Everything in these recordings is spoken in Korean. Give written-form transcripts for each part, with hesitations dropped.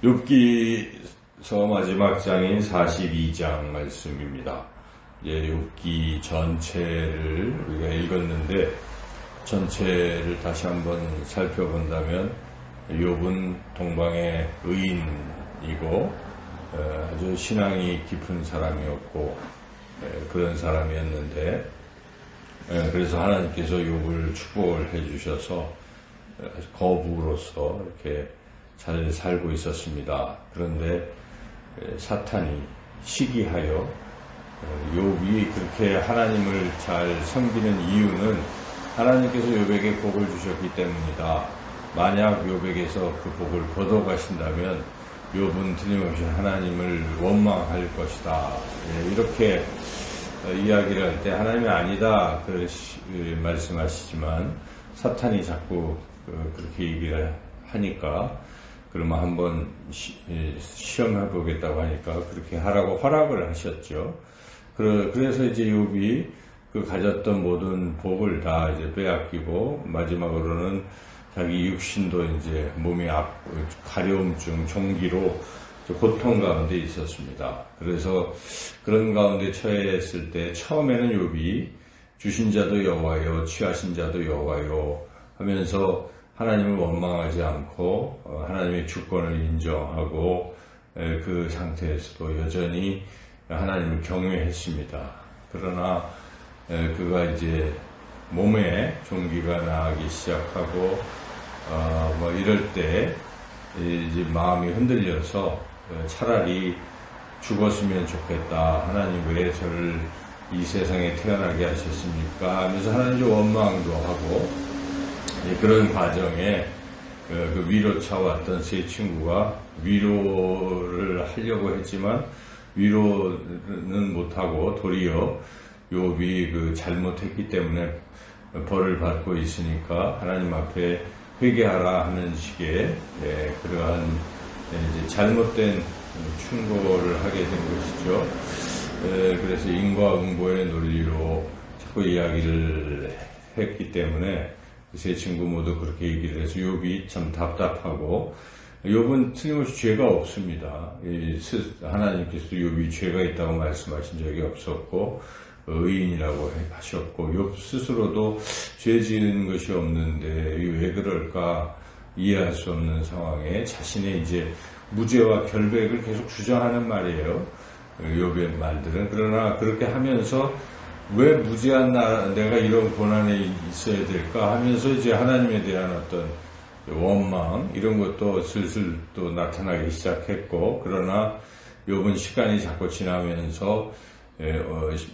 욥기서 마지막 장인 42장 말씀입니다. 이제 욥기 전체를 우리가 읽었는데 전체를 다시 한번 살펴본다면 욥은 동방의 의인이고 아주 신앙이 깊은 사람이었고 그런 사람이었는데 그래서 하나님께서 욥을 축복을 해주셔서 거부로서 이렇게 잘 살고 있었습니다. 그런데 사탄이 시기하여 욥이 그렇게 하나님을 잘 섬기는 이유는 하나님께서 욥에게 복을 주셨기 때문이다. 만약 욥에게서 그 복을 걷어가신다면 욥은 틀림없이 하나님을 원망할 것이다. 이렇게 이야기를 할 때 하나님이 아니다 말씀하시지만 사탄이 자꾸 그렇게 얘기를 하니까 그러면 한번 시험해 보겠다고 하니까 그렇게 하라고 허락을 하셨죠. 그래서 이제 욥이 그 가졌던 모든 복을 다 이제 빼앗기고 마지막으로는 자기 육신도 이제 몸이 가려움증, 종기로 고통 가운데 있었습니다. 그래서 그런 가운데 처했을 때 처음에는 욥이 주신 자도 여호와요, 취하신 자도 여호와요 하면서 하나님을 원망하지 않고 하나님의 주권을 인정하고 그 상태에서도 여전히 하나님을 경외했습니다. 그러나 그가 이제 몸에 종기가 나기 시작하고 뭐 이럴 때 이제 마음이 흔들려서 차라리 죽었으면 좋겠다. 하나님 왜 저를 이 세상에 태어나게 하셨습니까? 하면서 하나님 원망도 하고 그런 과정에 그 위로차 왔던 세 친구가 위로를 하려고 했지만 위로는 못하고 도리어 욥이 그 잘못했기 때문에 벌을 받고 있으니까 하나님 앞에 회개하라 하는 식의 그러한 이제 잘못된 충고를 하게 된 것이죠. 그래서 인과응보의 논리로 자꾸 이야기를 했기 때문에 세 친구 모두 그렇게 얘기를 해서 욥이 참 답답하고 욥은 틀림없이 죄가 없습니다. 하나님께서도 욥이 죄가 있다고 말씀하신 적이 없었고 의인이라고 하셨고 욥 스스로도 죄 지은 것이 없는데 왜 그럴까 이해할 수 없는 상황에 자신의 이제 무죄와 결백을 계속 주장하는 말이에요. 욥의 말들은. 그러나 그렇게 하면서 왜 무죄한 내가 이런 고난에 있어야 될까 하면서 이제 하나님에 대한 어떤 원망 이런 것도 슬슬 또 나타나기 시작했고 그러나 욥은 시간이 자꾸 지나면서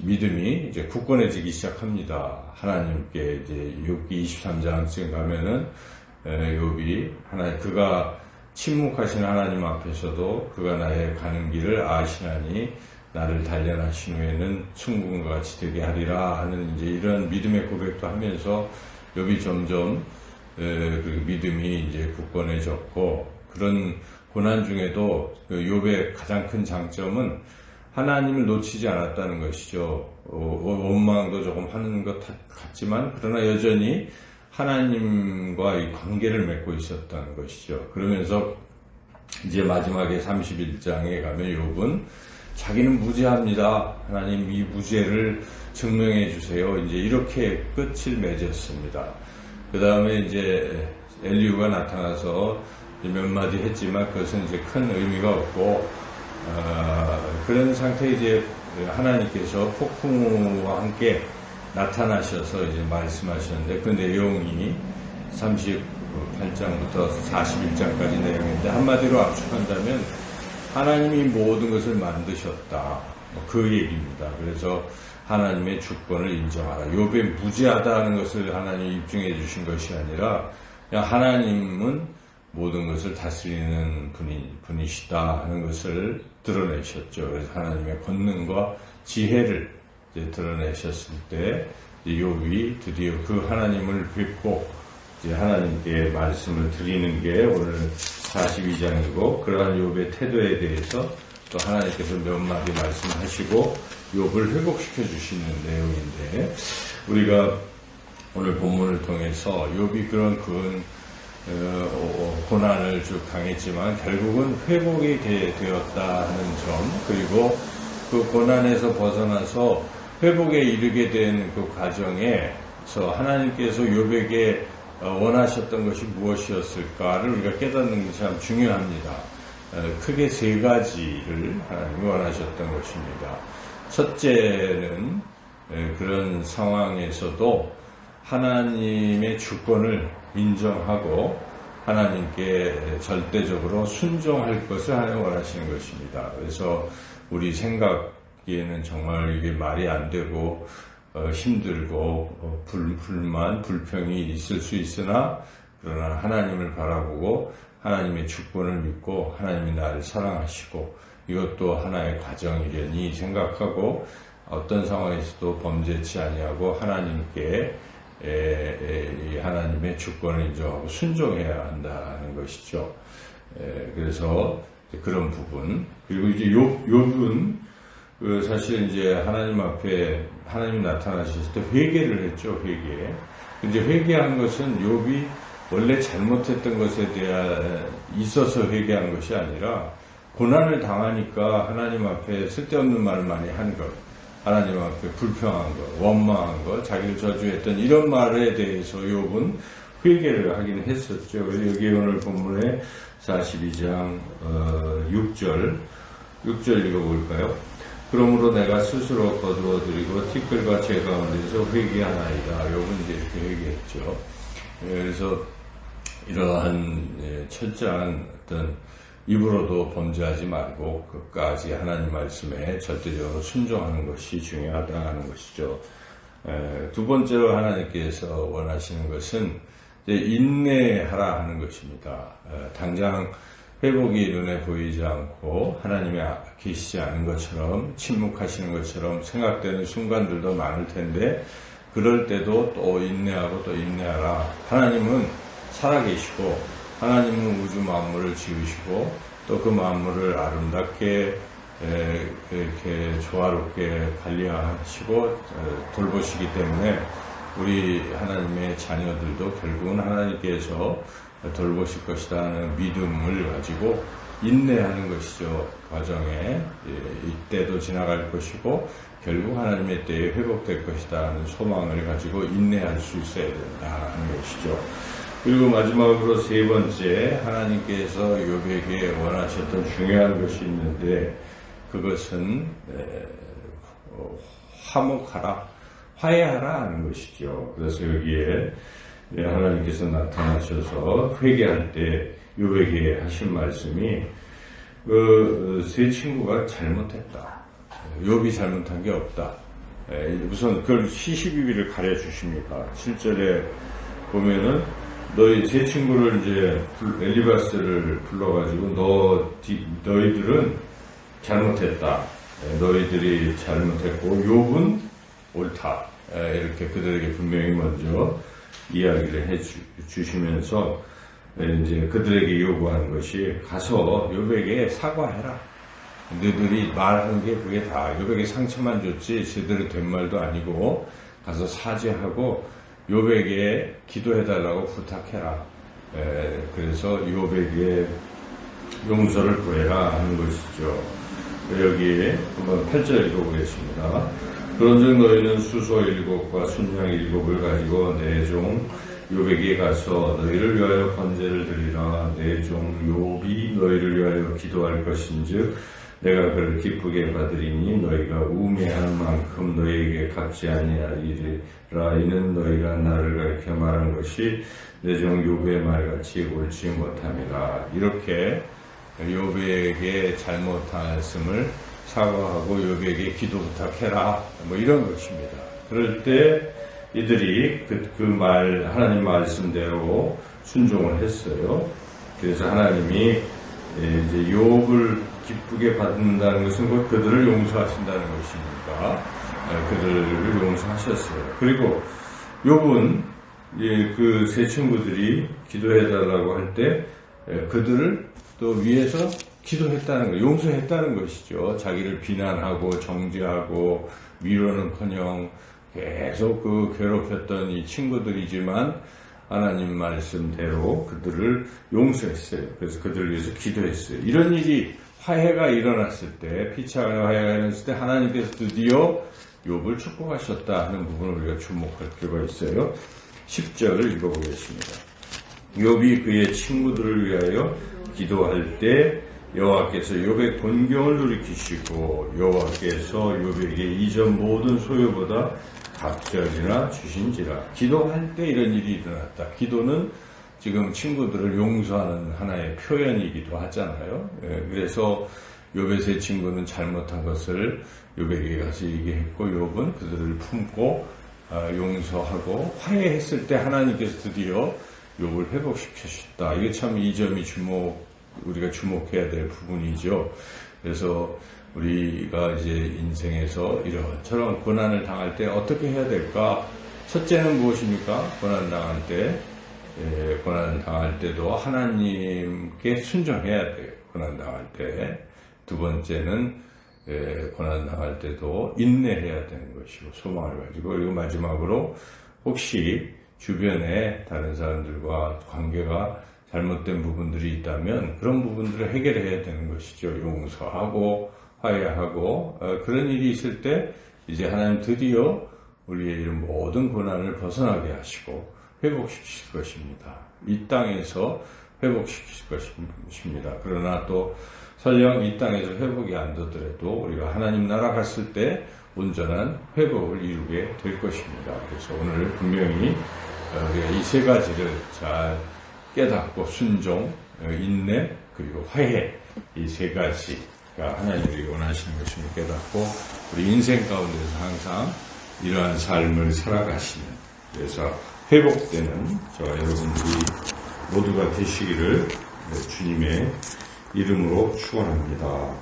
믿음이 이제 굳건해지기 시작합니다. 하나님께 이제 욥기 23장쯤 가면은 욥이 그가 침묵하신 하나님 앞에서도 그가 나의 가는 길을 아시나니 나를 단련하신 후에는 충분과 같이 되게 하리라 하는 이제 이런 믿음의 고백도 하면서 욥이 점점 그 믿음이 이제 굳건해졌고 그런 고난 중에도 욥의 가장 큰 장점은 하나님을 놓치지 않았다는 것이죠. 원망도 조금 하는 것 같지만 그러나 여전히 하나님과 이 관계를 맺고 있었다는 것이죠. 그러면서 이제 마지막에 31장에 가면 욥은 자기는 무죄합니다. 하나님 이 무죄를 증명해 주세요. 이제 이렇게 끝을 맺었습니다. 그 다음에 이제 엘리후가 나타나서 몇 마디 했지만 그것은 이제 큰 의미가 없고 그런 상태에 이제 하나님께서 폭풍우와 함께 나타나셔서 이제 말씀하셨는데 그 내용이 38장부터 41장까지 내용인데 한마디로 압축한다면 하나님이 모든 것을 만드셨다. 그 얘기입니다. 그래서 하나님의 주권을 인정하라. 욥의 무죄하다는 것을 하나님이 입증해 주신 것이 아니라 그냥 하나님은 모든 것을 다스리는 분이시다 하는 것을 드러내셨죠. 그래서 하나님의 권능과 지혜를 이제 드러내셨을 때 욥이 드디어 그 하나님을 뵙고 이제 하나님께 말씀을 드리는 게 오늘 42장이고 그러한 욥의 태도에 대해서 또 하나님께서 몇 마디 말씀하시고 욥을 회복시켜 주시는 내용인데 우리가 오늘 본문을 통해서 욥이 그런 고난을 쭉 당했지만 결국은 회복이 되었다는 점, 그리고 그 고난에서 벗어나서 회복에 이르게 된 그 과정에서 하나님께서 욥에게 원하셨던 것이 무엇이었을까를 우리가 깨닫는 것이 참 중요합니다. 크게 세 가지를 하나님이 원하셨던 것입니다. 첫째는 그런 상황에서도 하나님의 주권을 인정하고 하나님께 절대적으로 순종할 것을 하나님 원하시는 것입니다. 그래서 우리 생각에는 정말 이게 말이 안 되고 힘들고 불만, 불평이 있을 수 있으나 그러나 하나님을 바라보고 하나님의 주권을 믿고 하나님이 나를 사랑하시고 이것도 하나의 과정이려니 생각하고 어떤 상황에서도 범죄치 아니하고 하나님께 하나님의 주권을 인정하고 순종해야 한다는 것이죠. 그래서 그런 부분, 그리고 이제 욥은 사실 이제 하나님 앞에 하나님이 나타나셨을 때 회개를 했죠. 회개. 이제 회개한 것은 욥이 원래 잘못했던 것에 대한 있어서 회개한 것이 아니라 고난을 당하니까 하나님 앞에 쓸데없는 말을 많이 한 것, 하나님 앞에 불평한 것, 원망한 것, 자기를 저주했던 이런 말에 대해서 욥은 회개를 하긴 했었죠. 여기 오늘 본문에 42장 6절 읽어볼까요? 그러므로 내가 스스로 거두어드리고 티끌과 재 가운데서 회개하나이다. 욥은 이제 이렇게 회개했죠. 그래서 이러한 철저한 어떤 입으로도 범죄하지 말고 끝까지 하나님 말씀에 절대적으로 순종하는 것이 중요하다는 것이죠. 두 번째로 하나님께서 원하시는 것은 이제 인내하라 하는 것입니다. 당장 회복이 눈에 보이지 않고 하나님이 계시지 않은 것처럼 침묵하시는 것처럼 생각되는 순간들도 많을 텐데 그럴 때도 또 인내하고 또 인내하라. 하나님은 살아계시고 하나님은 우주 만물을 지으시고 또 그 만물을 아름답게 이렇게 조화롭게 관리하시고 돌보시기 때문에 우리 하나님의 자녀들도 결국은 하나님께서 돌보실 것이다 하는 믿음을 가지고 인내하는 것이죠. 과정에 이때도 지나갈 것이고 결국 하나님의 때에 회복될 것이다 하는 소망을 가지고 인내할 수 있어야 된다 하는 것이죠. 그리고 마지막으로 세 번째, 하나님께서 욥에게 원하셨던 중요한 것이 있는데 그것은 화목하라, 화해하라 하는 것이죠. 그래서 여기에 하나님께서 나타나셔서 회개할 때 욥에게 하신 말씀이 세 친구가 잘못했다. 욥이 잘못한 게 없다. 우선 그걸 시시비비를 가려주십니다. 7절에 보면은 너희 세 친구를 이제 엘리바스를 불러가지고 너희들은 잘못했다. 너희들이 잘못했고 욥은 옳다. 이렇게 그들에게 분명히 먼저 이야기를 해 주시면서 이제 그들에게 요구하는 것이 가서 욥에게 사과해라. 너희들이 말하는 게 그게 다 욥에게 상처만 줬지 제대로 된 말도 아니고 가서 사죄하고 욥에게 기도해달라고 부탁해라. 그래서 욥에게 용서를 구해라 하는 것이죠. 여기에 한번 8절 읽어보겠습니다. 그런즉 너희는 수소 7과 순양 7을 가지고 내 종 욥에게 가서 너희를 위하여 번제를 드리라. 내 종 욥이 너희를 위하여 기도할 것인즉 내가 그를 기쁘게 받으리니 너희가 우매한 만큼 너희에게 갚지 아니하리라. 이는 너희가 나를 가리켜 말한 것이 내 종 욥의 말같이 옳지 못함이라. 이렇게 욥에게 잘못했음을 사과하고 욥에게 기도 부탁해라. 뭐 이런 것입니다. 그럴 때 이들이 하나님 말씀대로 순종을 했어요. 그래서 하나님이 이제 욥을 기쁘게 받는다는 것은 곧 그들을 용서하신다는 것이니까 그들을 용서하셨어요. 그리고 욥은 그 세 친구들이 기도해달라고 할 때 그들을 또 위해서 기도했다는 거, 용서했다는 것이죠. 자기를 비난하고 정죄하고 위로는커녕 계속 괴롭혔던 이 친구들이지만 하나님 말씀대로 그들을 용서했어요. 그래서 그들을 위해서 기도했어요. 이런 일이 화해가 일어났을 때, 피차간의 화해가 일어났을 때 하나님께서 드디어 욥을 축복하셨다 하는 부분을 우리가 주목할 필요가 있어요. 10절을 읽어보겠습니다. 욥이 그의 친구들을 위하여 기도할 때 여호와께서 욥의 곤경을 돌이키시고 여호와께서 욥에게 이전 모든 소유보다 갑절이나 주신지라. 기도할 때 이런 일이 일어났다. 기도는 지금 친구들을 용서하는 하나의 표현이기도 하잖아요. 그래서 욥의 세 친구는 잘못한 것을 욥에게 가서 얘기했고 욥은 그들을 품고 용서하고 화해했을 때 하나님께서 드디어 욥을 회복시키셨다. 이게 참 이 점이 우리가 주목해야 될 부분이죠. 그래서 우리가 이제 인생에서 이런저런 고난을 당할 때 어떻게 해야 될까? 첫째는 무엇입니까? 고난 당할 때도 하나님께 순종해야 돼요. 고난 당할 때. 두 번째는 고난 당할 때도 인내해야 되는 것이고 소망을 가지고, 그리고 마지막으로 혹시 주변에 다른 사람들과 관계가 잘못된 부분들이 있다면 그런 부분들을 해결해야 되는 것이죠. 용서하고 화해하고 그런 일이 있을 때 이제 하나님 드디어 우리의 이런 모든 고난을 벗어나게 하시고 회복시키실 것입니다. 이 땅에서 회복시키실 것입니다. 그러나 또 설령 이 땅에서 회복이 안 되더라도 우리가 하나님 나라 갔을 때 온전한 회복을 이루게 될 것입니다. 그래서 오늘 분명히 우리가 이 세 가지를 잘 깨닫고 순종, 인내, 그리고 화해, 이 세 가지가 하나님이 원하시는 것임을 깨닫고 우리 인생 가운데서 항상 이러한 삶을 살아가시는, 그래서 회복되는 저와 여러분들이 모두가 되시기를 주님의 이름으로 축원합니다.